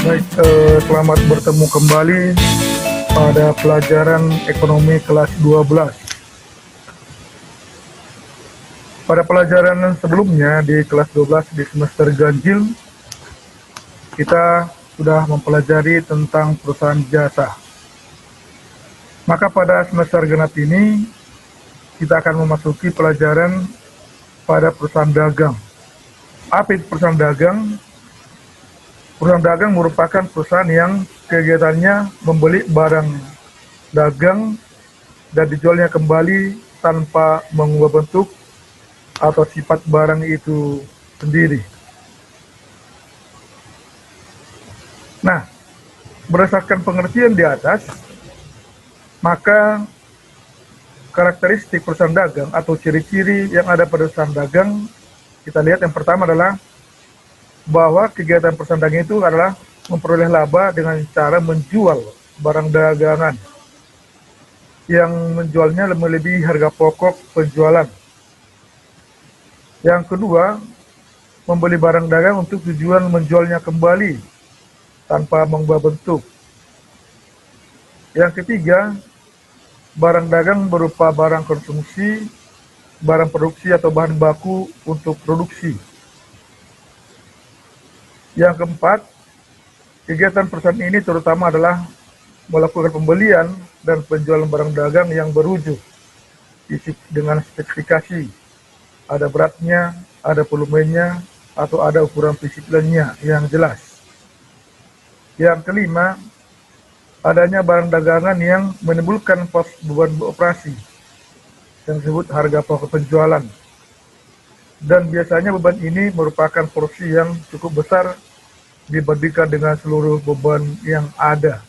Baik, selamat bertemu kembali pada pelajaran ekonomi kelas 12. Pada pelajaran sebelumnya di kelas 12 di semester ganjil, kita sudah mempelajari tentang perusahaan jasa. Maka pada semester genap ini, kita akan memasuki pelajaran pada perusahaan dagang. Apa itu perusahaan dagang? Perusahaan dagang merupakan perusahaan yang kegiatannya membeli barang dagang dan dijualnya kembali tanpa mengubah bentuk atau sifat barang itu sendiri. Nah, berdasarkan pengertian di atas, maka karakteristik perusahaan dagang atau ciri-ciri yang ada pada perusahaan dagang, kita lihat yang pertama adalah bahwa kegiatan perusahaan dagang itu adalah memperoleh laba dengan cara menjual barang dagangan yang menjualnya melebihi harga pokok penjualan. Yang kedua, membeli barang dagang untuk tujuan menjualnya kembali tanpa mengubah bentuk. Yang ketiga, barang dagang berupa barang konsumsi, barang produksi atau bahan baku untuk produksi. Yang keempat, kegiatan perusahaan ini terutama adalah melakukan pembelian dan penjualan barang dagang yang berwujud dengan spesifikasi, ada beratnya, ada volumenya, atau ada ukuran fisiknya yang jelas. Yang kelima, adanya barang dagangan yang menimbulkan beban operasi yang disebut harga pokok penjualan. Dan biasanya beban ini merupakan porsi yang cukup besar dibandingkan dengan seluruh beban yang ada.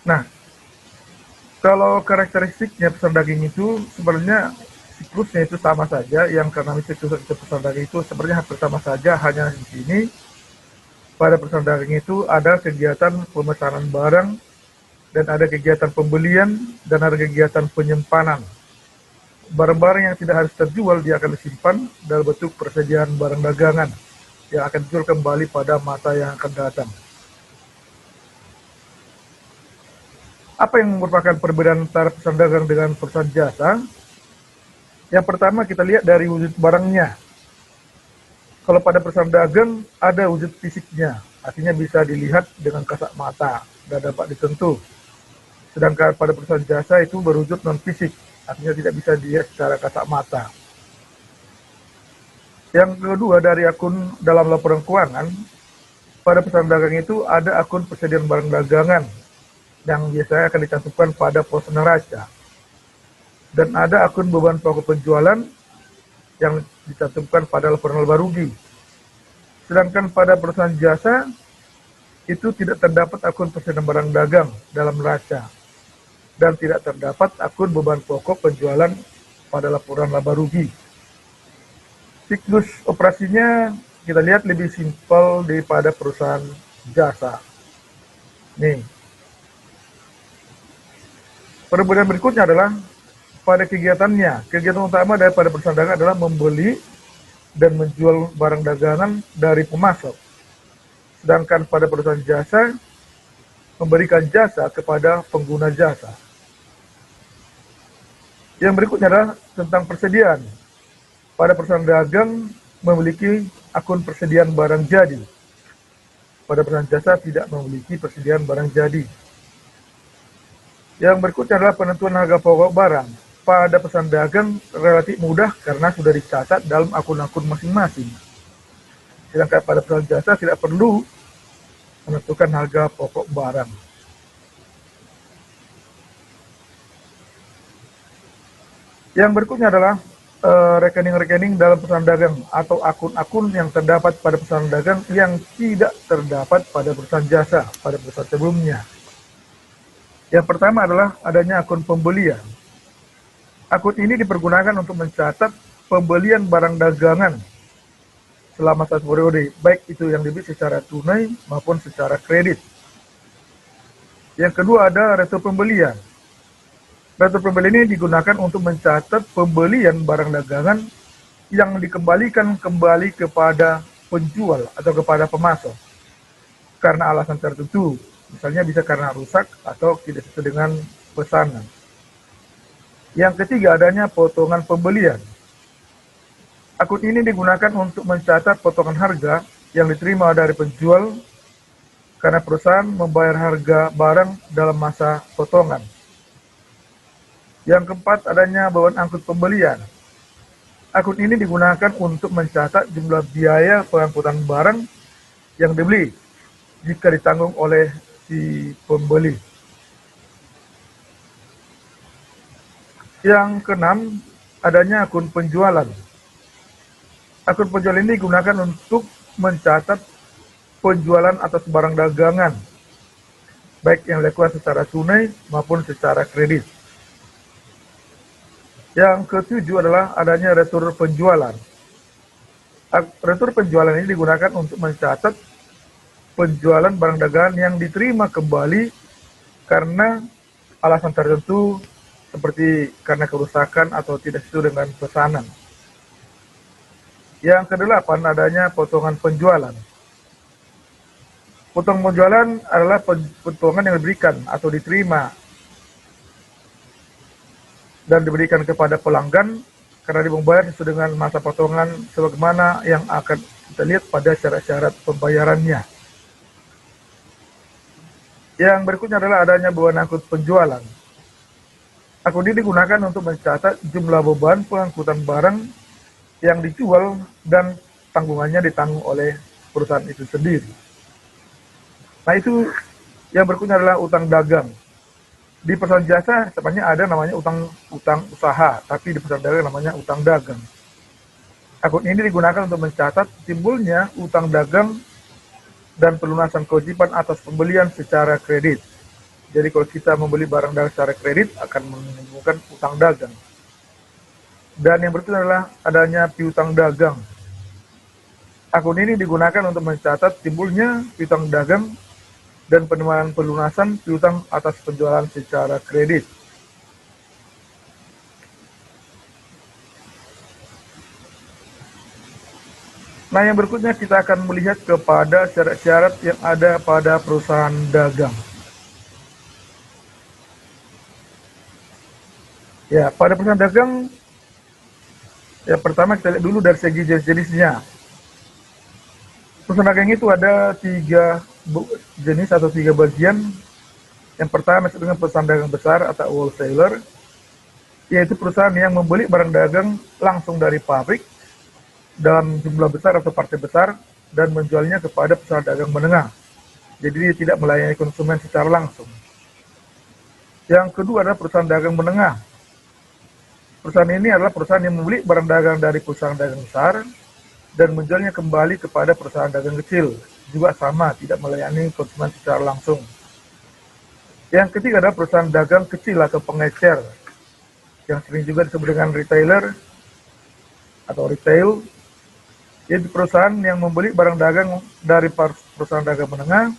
Nah, kalau karakteristiknya perusahaan daging itu sebenarnya siklusnya itu sama saja, yang karena siklus perusahaan daging itu sebenarnya hampir sama saja, hanya di sini pada perusahaan daging itu ada kegiatan pemesanan barang dan ada kegiatan pembelian dan ada kegiatan penyimpanan. Barang-barang yang tidak harus terjual dia akan disimpan dalam bentuk persediaan barang dagangan yang akan dijual kembali pada masa yang akan datang. Apa yang merupakan perbedaan antara perusahaan dagang dengan perusahaan jasa? Yang pertama kita lihat dari wujud barangnya. Kalau pada perusahaan dagang ada wujud fisiknya, artinya bisa dilihat dengan kasat mata dan dapat disentuh. Sedangkan pada perusahaan jasa itu berwujud non-fisik, artinya tidak bisa dilihat secara kasat mata. Yang kedua, dari akun dalam laporan keuangan, pada perusahaan dagang itu ada akun persediaan barang dagangan yang biasanya akan dicantumkan pada pos neraca. Dan ada akun beban pokok penjualan yang dicantumkan pada laporan laba rugi. Sedangkan pada perusahaan jasa, itu tidak terdapat akun persediaan barang dagang dalam neraca. Dan tidak terdapat akun beban pokok penjualan pada laporan laba rugi. Siklus operasinya kita lihat lebih simpel daripada perusahaan jasa. Nih. Perbedaan berikutnya adalah pada kegiatannya. Kegiatan utama daripada perusahaan dagang adalah membeli dan menjual barang dagangan dari pemasok. Sedangkan pada perusahaan jasa, memberikan jasa kepada pengguna jasa. Yang berikutnya adalah tentang persediaan. Pada perusahaan dagang memiliki akun persediaan barang jadi. Pada perusahaan jasa tidak memiliki persediaan barang jadi. Yang berikutnya adalah penentuan harga pokok barang. Pada perusahaan dagang relatif mudah karena sudah dicatat dalam akun-akun masing-masing. Sedangkan pada perusahaan jasa tidak perlu menentukan harga pokok barang. Yang berikutnya adalah rekening-rekening dalam perusahaan dagang atau akun-akun yang terdapat pada perusahaan dagang yang tidak terdapat pada perusahaan jasa pada perusahaan sebelumnya. Yang pertama adalah adanya akun pembelian. Akun ini dipergunakan untuk mencatat pembelian barang dagangan selama satu periode, baik itu yang dibeli secara tunai maupun secara kredit. Yang kedua ada retro pembelian. Retro pembelian ini digunakan untuk mencatat pembelian barang dagangan yang dikembalikan kembali kepada penjual atau kepada pemasok karena alasan tertentu, misalnya bisa karena rusak atau tidak sesuai dengan pesanan. Yang ketiga, adanya potongan pembelian. Akun ini digunakan untuk mencatat potongan harga yang diterima dari penjual karena perusahaan membayar harga barang dalam masa potongan. Yang keempat, adanya bawaan angkut pembelian. Akun ini digunakan untuk mencatat jumlah biaya pengangkutan barang yang dibeli jika ditanggung oleh si pembeli. Yang keenam, adanya akun penjualan. Akun penjualan ini digunakan untuk mencatat penjualan atas barang dagangan, baik yang dilakukan secara tunai maupun secara kredit. Yang ketujuh adalah adanya retur penjualan. Retur penjualan ini digunakan untuk mencatat penjualan barang dagangan yang diterima kembali karena alasan tertentu seperti karena kerusakan atau tidak sesuai dengan pesanan. Yang kedelapan, adanya potongan penjualan. Potongan penjualan adalah potongan yang diberikan atau diterima dan diberikan kepada pelanggan karena membayar sesuai dengan masa potongan sebagaimana yang akan kita lihat pada syarat-syarat pembayarannya. Yang berikutnya adalah adanya bawaan angkut penjualan. Akun ini digunakan untuk mencatat jumlah beban pengangkutan barang yang dijual dan tanggungannya ditanggung oleh perusahaan itu sendiri. Nah, itu yang berikutnya adalah utang dagang. Di perusahaan jasa sebenarnya ada namanya utang usaha, tapi di perusahaan dagang namanya utang dagang. Akun ini digunakan untuk mencatat timbulnya utang dagang dan pelunasan kewajiban atas pembelian secara kredit. Jadi kalau kita membeli barang dagang secara kredit akan menimbulkan utang dagang. Dan yang berikutnya adalah adanya piutang dagang. Akun ini digunakan untuk mencatat timbulnya piutang dagang dan penerimaan pelunasan piutang atas penjualan secara kredit. Nah, yang berikutnya kita akan melihat kepada syarat-syarat yang ada pada perusahaan dagang. Ya, pada perusahaan dagang, ya pertama kita lihat dulu dari segi jenis-jenisnya. Perusahaan dagang itu ada 3 jenis atau 3 bagian. Yang pertama disebut dengan perusahaan dagang besar atau wholesaler, yaitu perusahaan yang membeli barang dagang langsung dari pabrik dalam jumlah besar atau partai besar dan menjualnya kepada perusahaan dagang menengah. Jadi dia tidak melayani konsumen secara langsung. Yang kedua adalah perusahaan dagang menengah. Perusahaan ini adalah perusahaan yang membeli barang dagang dari perusahaan dagang besar dan menjualnya kembali kepada perusahaan dagang kecil, juga sama, tidak melayani konsumen secara langsung. Yang ketiga adalah perusahaan dagang kecil atau pengecer, yang sering juga disebut dengan retailer atau retail, yaitu perusahaan yang membeli barang dagang dari perusahaan dagang menengah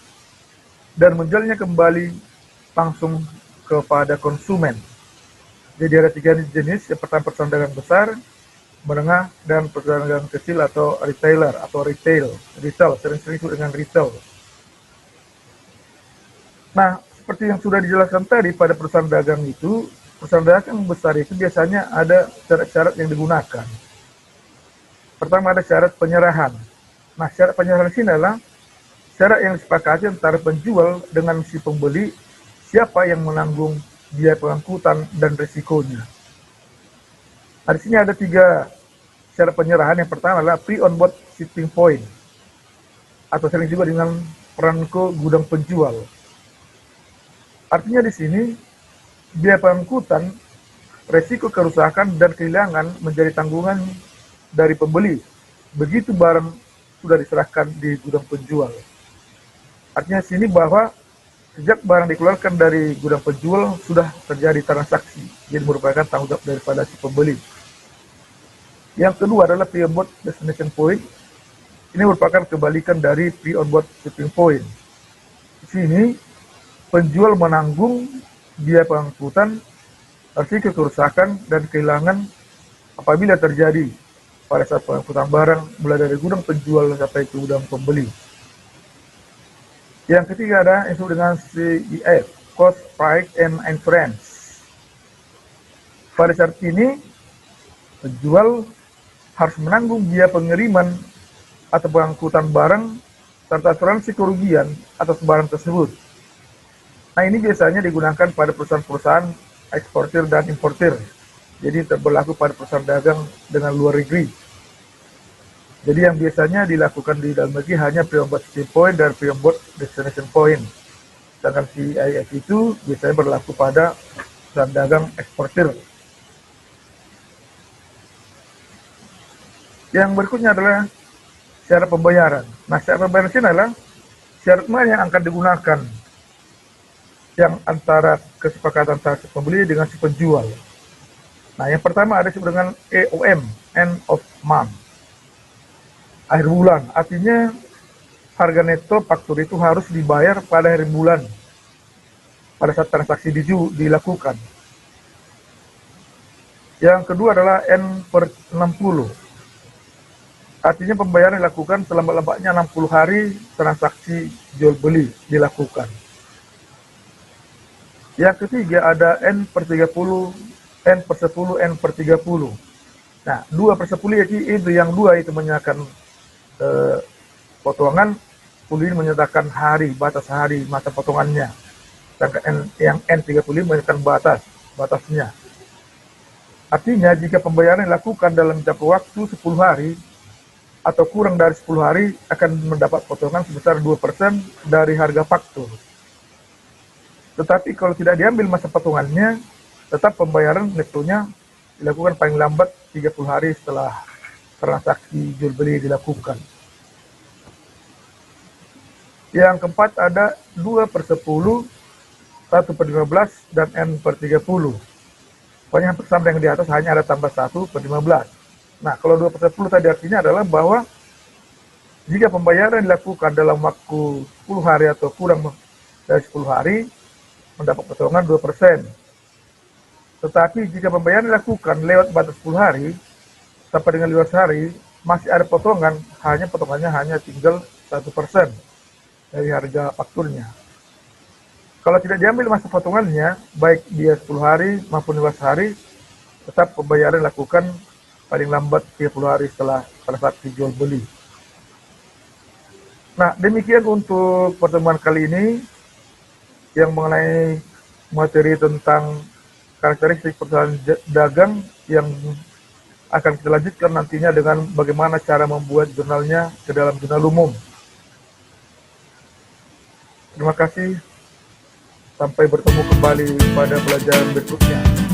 dan menjualnya kembali langsung kepada konsumen. Jadi ada 3 jenis, yang pertama perusahaan dagang besar, menengah, dan perusahaan dagang kecil atau retailer atau retail, sering-sering disebut dengan retail. Nah, seperti yang sudah dijelaskan tadi, pada perusahaan dagang itu, perusahaan dagang besar itu biasanya ada syarat-syarat yang digunakan. Pertama ada syarat penyerahan. Nah, syarat penyerahan sini adalah syarat yang disepakati antara penjual dengan si pembeli, siapa yang menanggung biaya pengangkutan dan risikonya. Nah, di sini ada 3 syarat penyerahan. Yang pertama adalah pre-on-board shipping point, atau sering juga dengan perangko gudang penjual. Artinya di sini biaya pengangkutan, resiko kerusakan dan kehilangan menjadi tanggungan dari pembeli begitu barang sudah diserahkan di gudang penjual. Artinya di sini bahwa sejak barang dikeluarkan dari gudang penjual sudah terjadi transaksi, jadi merupakan tanggung jawab daripada si pembeli. Yang kedua adalah pre-on-board destination point. Ini merupakan kebalikan dari pre-on-board shipping point. Di sini penjual menanggung biaya pengangkutan, risiko kerusakan dan kehilangan apabila terjadi, pada saat pengangkutan barang mulai dari gudang penjual sampai ke gudang pembeli. Yang ketiga ada yang disebut dengan CIF, Cost, Price, and Insurance. Pada saat ini, penjual harus menanggung biaya pengiriman atau pengangkutan barang serta asuransi kerugian atas barang tersebut. Nah, ini biasanya digunakan pada perusahaan-perusahaan eksportir dan importir. Jadi berlaku pada perusahaan dagang dengan luar negeri. Jadi yang biasanya dilakukan di dalam negeri hanya pre-on-board shipping point dan pre-on-board destination point. Sedangkan CIF itu biasanya berlaku pada perusahaan dagang eksportir. Yang berikutnya adalah syarat pembayaran. Nah, syarat pembayaran ini adalah syarat mana yang akan digunakan yang antara kesepakatan antara si pembeli dengan si penjual. Nah, yang pertama ada disebut dengan EOM, end of month, akhir bulan. Artinya harga neto faktur itu harus dibayar pada akhir bulan pada saat transaksi dilakukan. Yang kedua adalah N/60. Artinya pembayaran dilakukan selambat-lambatnya 60 hari transaksi jual beli dilakukan. Yang ketiga ada N/30, N/10, N/30. Nah, 2/10 itu yang dua itu menyatakan potongan, 10 ini menyatakan hari, batas hari masa potongannya. Sedangkan yang N/30 menyatakan batasnya. Artinya jika pembayaran dilakukan dalam jangka waktu 10 hari, atau kurang dari 10 hari akan mendapat potongan sebesar 2% dari harga faktur. Tetapi kalau tidak diambil masa potongannya, tetap pembayaran netonya dilakukan paling lambat 30 hari setelah transaksi jual beli dilakukan. Yang keempat ada 2/10, 1/15, dan N/30. Pokoknya hampir sama yang di atas, hanya ada tambah 1/15. Nah, kalau 2/10 tadi artinya adalah bahwa jika pembayaran dilakukan dalam waktu 10 hari atau kurang dari 10 hari, mendapat potongan 2%. Tetapi jika pembayaran dilakukan lewat batas 10 hari, sampai dengan 15 hari, masih ada potongannya hanya tinggal 1% dari harga fakturnya. Kalau tidak diambil masa potongannya, baik dia 10 hari maupun 15 hari, tetap pembayaran dilakukan paling lambat 30 hari setelah transaksi jual beli. Nah, demikian untuk pertemuan kali ini yang mengenai materi tentang karakteristik perusahaan dagang yang akan kita lanjutkan nantinya dengan bagaimana cara membuat jurnalnya ke dalam jurnal umum. Terima kasih. Sampai bertemu kembali pada pelajaran berikutnya.